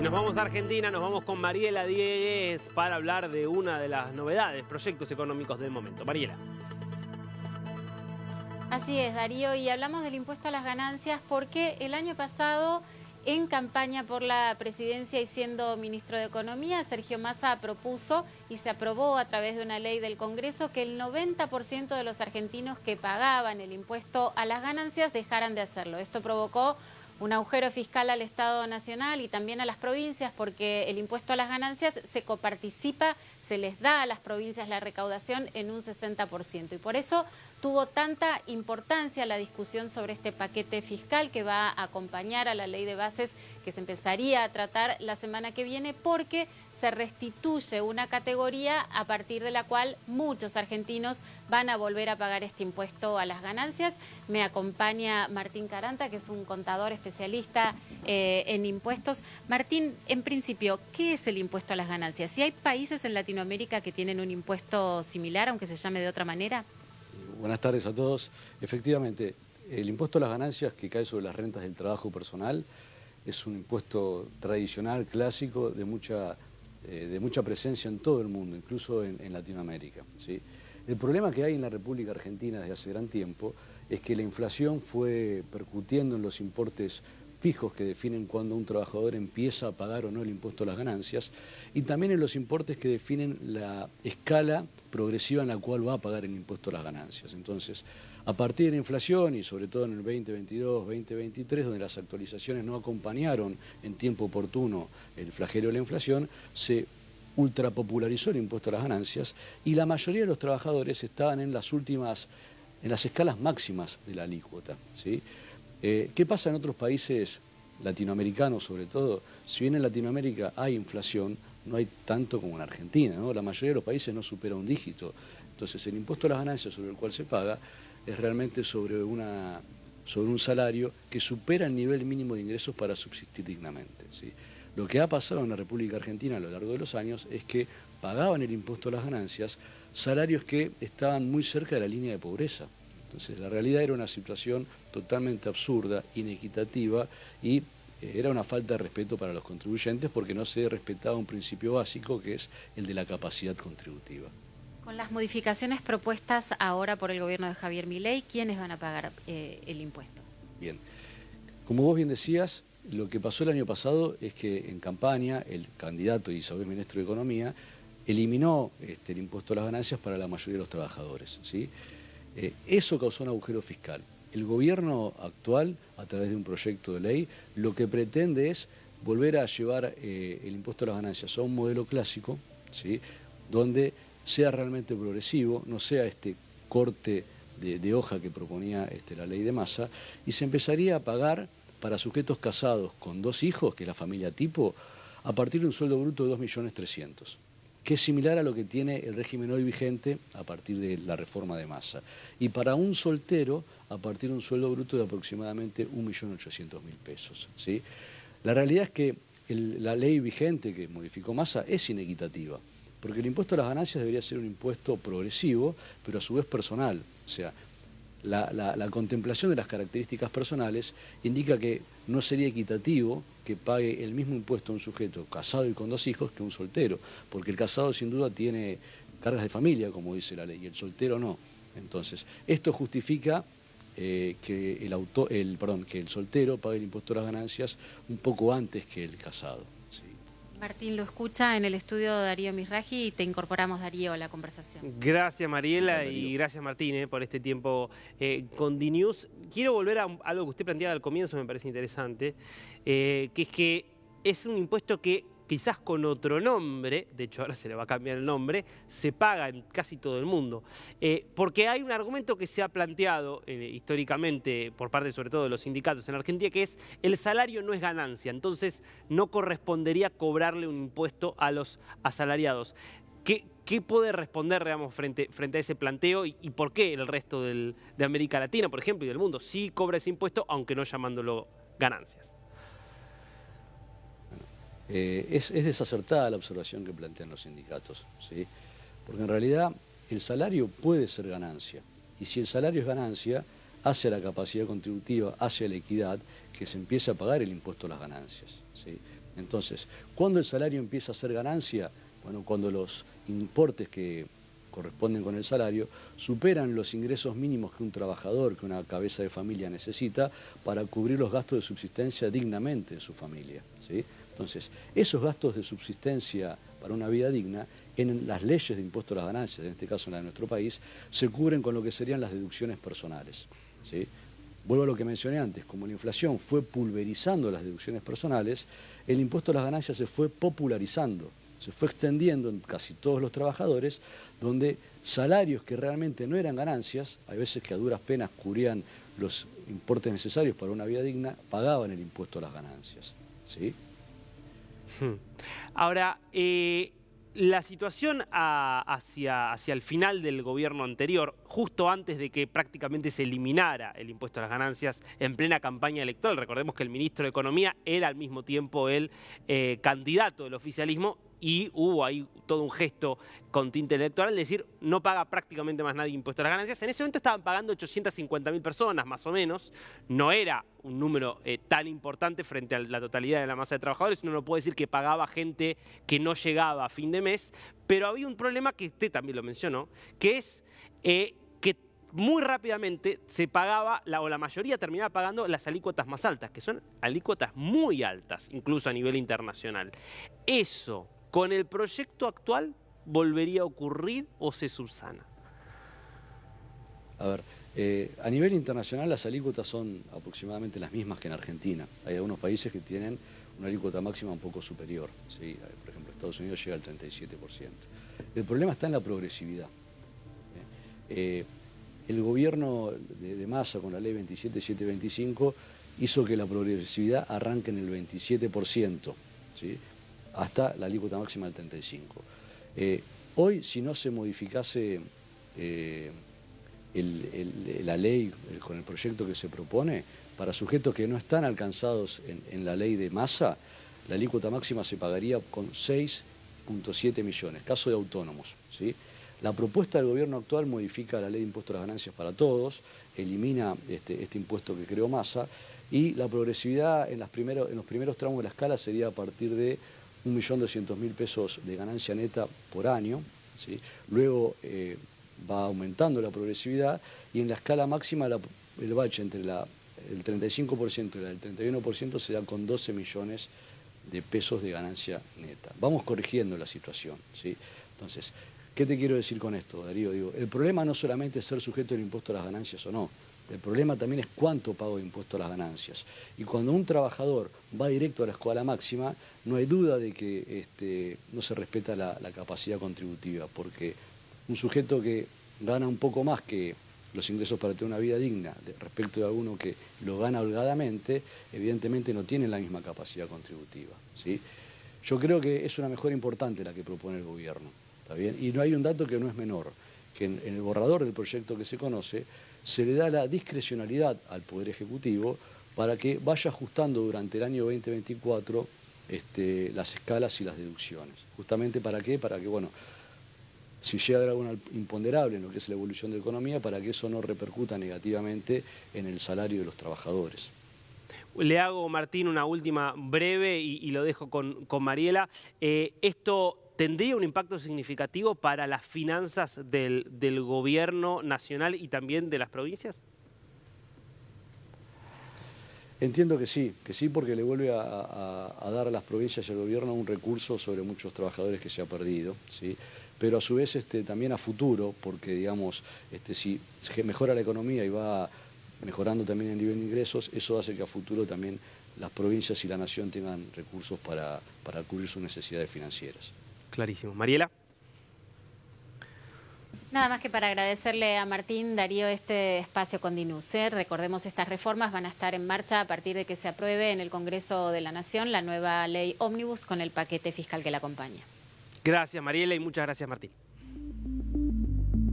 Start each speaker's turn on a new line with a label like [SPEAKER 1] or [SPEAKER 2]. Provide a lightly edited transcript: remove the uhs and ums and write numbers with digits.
[SPEAKER 1] Nos vamos a Argentina, nos vamos con Mariela Diegues para hablar de una de las novedades, proyectos económicos del momento. Mariela.
[SPEAKER 2] Así es, Darío, y hablamos del impuesto a las ganancias porque el año pasado, en campaña por la presidencia y siendo ministro de Economía, Sergio Massa propuso y se aprobó a través de una ley del Congreso que el 90% de los argentinos que pagaban el impuesto a las ganancias dejaran de hacerlo. Esto provocó un agujero fiscal al Estado Nacional y también a las provincias porque el impuesto a las ganancias se coparticipa, se les da a las provincias la recaudación en un 60%. Y por eso tuvo tanta importancia la discusión sobre este paquete fiscal que va a acompañar a la ley de bases que se empezaría a tratar la semana que viene, porque se restituye una categoría a partir de la cual muchos argentinos van a volver a pagar este impuesto a las ganancias. Me acompaña Martín Caranta, que es un contador especialista en impuestos. Martín, en principio, ¿qué es el impuesto a las ganancias? ¿Si hay países en Latinoamérica que tienen un impuesto similar, aunque se llame de otra manera?
[SPEAKER 3] Buenas tardes a todos. Efectivamente, el impuesto a las ganancias que cae sobre las rentas del trabajo personal es un impuesto tradicional, clásico, de mucha presencia en todo el mundo, incluso en Latinoamérica, ¿sí? El problema que hay en la República Argentina desde hace gran tiempo es que la inflación fue percutiendo en los importes fijos que definen cuando un trabajador empieza a pagar o no el impuesto a las ganancias, y también en los importes que definen la escala progresiva en la cual va a pagar el impuesto a las ganancias. Entonces, a partir de la inflación y sobre todo en el 2022, 2023, donde las actualizaciones no acompañaron en tiempo oportuno el flagelo de la inflación, se ultrapopularizó el impuesto a las ganancias y la mayoría de los trabajadores estaban en las escalas máximas de la alícuota, ¿sí? ¿Qué pasa en otros países latinoamericanos sobre todo? Si bien en Latinoamérica hay inflación, no hay tanto como en Argentina, ¿no? La mayoría de los países no supera un dígito. Entonces el impuesto a las ganancias sobre el cual se paga es realmente sobre un salario que supera el nivel mínimo de ingresos para subsistir dignamente, ¿sí? Lo que ha pasado en la República Argentina a lo largo de los años es que pagaban el impuesto a las ganancias salarios que estaban muy cerca de la línea de pobreza. Entonces la realidad era una situación totalmente absurda, inequitativa y era una falta de respeto para los contribuyentes porque no se respetaba un principio básico que es el de la capacidad contributiva.
[SPEAKER 2] Con las modificaciones propuestas ahora por el gobierno de Javier Milei, ¿quiénes van a pagar el impuesto?
[SPEAKER 3] Bien, como vos bien decías, lo que pasó el año pasado es que en campaña el candidato y saber ministro de Economía eliminó el impuesto a las ganancias para la mayoría de los trabajadores, ¿sí? Eso causó un agujero fiscal. El gobierno actual, a través de un proyecto de ley, lo que pretende es volver a llevar el impuesto a las ganancias a un modelo clásico, ¿sí? Donde sea realmente progresivo, no sea este corte de hoja que proponía la ley de Massa, y se empezaría a pagar para sujetos casados con 2 hijos, que es la familia tipo, a partir de un sueldo bruto de 2.300.000, que es similar a lo que tiene el régimen hoy vigente a partir de la reforma de Massa. Y para un soltero, a partir de un sueldo bruto de aproximadamente 1.800.000 pesos, ¿sí? La realidad es que la ley vigente que modificó Massa es inequitativa, porque el impuesto a las ganancias debería ser un impuesto progresivo, pero a su vez personal. O sea, la contemplación de las características personales indica que no sería equitativo que pague el mismo impuesto a un sujeto casado y con 2 hijos que un soltero, porque el casado sin duda tiene cargas de familia, como dice la ley, y el soltero no. Entonces, esto justifica que el soltero pague el impuesto a las ganancias un poco antes que el casado, ¿sí?
[SPEAKER 2] Martín lo escucha en el estudio Darío Misraji y te incorporamos, Darío, a la conversación.
[SPEAKER 1] Gracias, Mariela, y gracias, Martín, por este tiempo con DNews. Quiero volver a algo que usted planteaba al comienzo, me parece interesante, que es que es un impuesto que quizás con otro nombre, de hecho ahora se le va a cambiar el nombre, se paga en casi todo el mundo. Porque hay un argumento que se ha planteado históricamente por parte sobre todo de los sindicatos en Argentina, que es el salario no es ganancia, entonces no correspondería cobrarle un impuesto a los asalariados. ¿Qué puede responder, digamos, frente a ese planteo y por qué el resto de América Latina, por ejemplo, y del mundo sí cobra ese impuesto, aunque no llamándolo ganancias?
[SPEAKER 3] Es desacertada la observación que plantean los sindicatos, ¿sí? Porque en realidad el salario puede ser ganancia, y si el salario es ganancia, hace a la capacidad contributiva, hace a la equidad, que se empiece a pagar el impuesto a las ganancias, ¿sí? Entonces, ¿cuándo el salario empieza a ser ganancia? Bueno, cuando los importes que corresponden con el salario superan los ingresos mínimos que un trabajador, que una cabeza de familia necesita para cubrir los gastos de subsistencia dignamente de su familia, ¿sí? Entonces, esos gastos de subsistencia para una vida digna, en las leyes de impuesto a las ganancias, en este caso en la de nuestro país, se cubren con lo que serían las deducciones personales, ¿sí? Vuelvo a lo que mencioné antes, como la inflación fue pulverizando las deducciones personales, el impuesto a las ganancias se fue popularizando, se fue extendiendo en casi todos los trabajadores, donde salarios que realmente no eran ganancias, hay veces que a duras penas cubrían los importes necesarios para una vida digna, pagaban el impuesto a las ganancias, ¿sí?
[SPEAKER 1] Ahora, la situación hacia el final del gobierno anterior, justo antes de que prácticamente se eliminara el impuesto a las ganancias en plena campaña electoral, recordemos que el ministro de Economía era al mismo tiempo el candidato del oficialismo, y hubo ahí todo un gesto con tinte electoral, es decir, no paga prácticamente más nadie impuesto a las ganancias. En ese momento estaban pagando 850.000 personas, más o menos. No era un número tan importante frente a la totalidad de la masa de trabajadores. Uno no puede decir que pagaba gente que no llegaba a fin de mes, pero había un problema que usted también lo mencionó, que es que muy rápidamente se pagaba, o la mayoría terminaba pagando las alícuotas más altas, que son alícuotas muy altas, incluso a nivel internacional. Eso, ¿con el proyecto actual volvería a ocurrir o se subsana?
[SPEAKER 3] A ver, a nivel internacional las alícuotas son aproximadamente las mismas que en Argentina. Hay algunos países que tienen una alícuota máxima un poco superior, ¿sí? Por ejemplo, Estados Unidos llega al 37%. El problema está en la progresividad. El gobierno de Massa con la ley 27725 hizo que la progresividad arranque en el 27%, ¿sí? Hasta la alícuota máxima del 35%. Hoy, si no se modificase la ley con el proyecto que se propone, para sujetos que no están alcanzados en la ley de Massa, la alícuota máxima se pagaría con 6,7 millones, caso de autónomos, ¿sí? La propuesta del gobierno actual modifica la ley de impuesto a las ganancias para todos, elimina este impuesto que creó Massa, y la progresividad en los primeros tramos de la escala sería a partir de 1.200.000 pesos de ganancia neta por año, ¿sí? Luego va aumentando la progresividad y en la escala máxima el bache entre el 35% y el 31% se da con 12 millones de pesos de ganancia neta. Vamos corrigiendo la situación, ¿sí? Entonces, ¿qué te quiero decir con esto, Darío? Digo, el problema no solamente es ser sujeto del impuesto a las ganancias o no. El problema también es cuánto pago de impuesto a las ganancias. Y cuando un trabajador va directo a la escala máxima, no hay duda de que no se respeta la capacidad contributiva, porque un sujeto que gana un poco más que los ingresos para tener una vida digna respecto de alguno que lo gana holgadamente, evidentemente no tiene la misma capacidad contributiva, ¿sí? Yo creo que es una mejora importante la que propone el gobierno, ¿está bien? Y no hay un dato que no es menor, que en el borrador del proyecto que se conoce, se le da la discrecionalidad al Poder Ejecutivo para que vaya ajustando durante el año 2024 las escalas y las deducciones. ¿Justamente para qué? Para que, bueno, si llega a haber alguna imponderable en lo que es la evolución de la economía, para que eso no repercuta negativamente en el salario de los trabajadores.
[SPEAKER 1] Le hago, Martín, una última breve y lo dejo con Mariela. ¿Esto tendría un impacto significativo para las finanzas del gobierno nacional y también de las provincias?
[SPEAKER 3] Entiendo que sí, porque le vuelve a dar a las provincias y al gobierno un recurso sobre muchos trabajadores que se ha perdido, ¿sí? Pero a su vez también a futuro, porque digamos, si mejora la economía y va mejorando también el nivel de ingresos, eso hace que a futuro también las provincias y la nación tengan recursos para cubrir sus necesidades financieras.
[SPEAKER 1] Clarísimo. Mariela.
[SPEAKER 2] Nada más que para agradecerle a Martín, Darío, este espacio con DINUS. Recordemos, estas reformas van a estar en marcha a partir de que se apruebe en el Congreso de la Nación la nueva ley Ómnibus con el paquete fiscal que la acompaña.
[SPEAKER 1] Gracias, Mariela, y muchas gracias, Martín.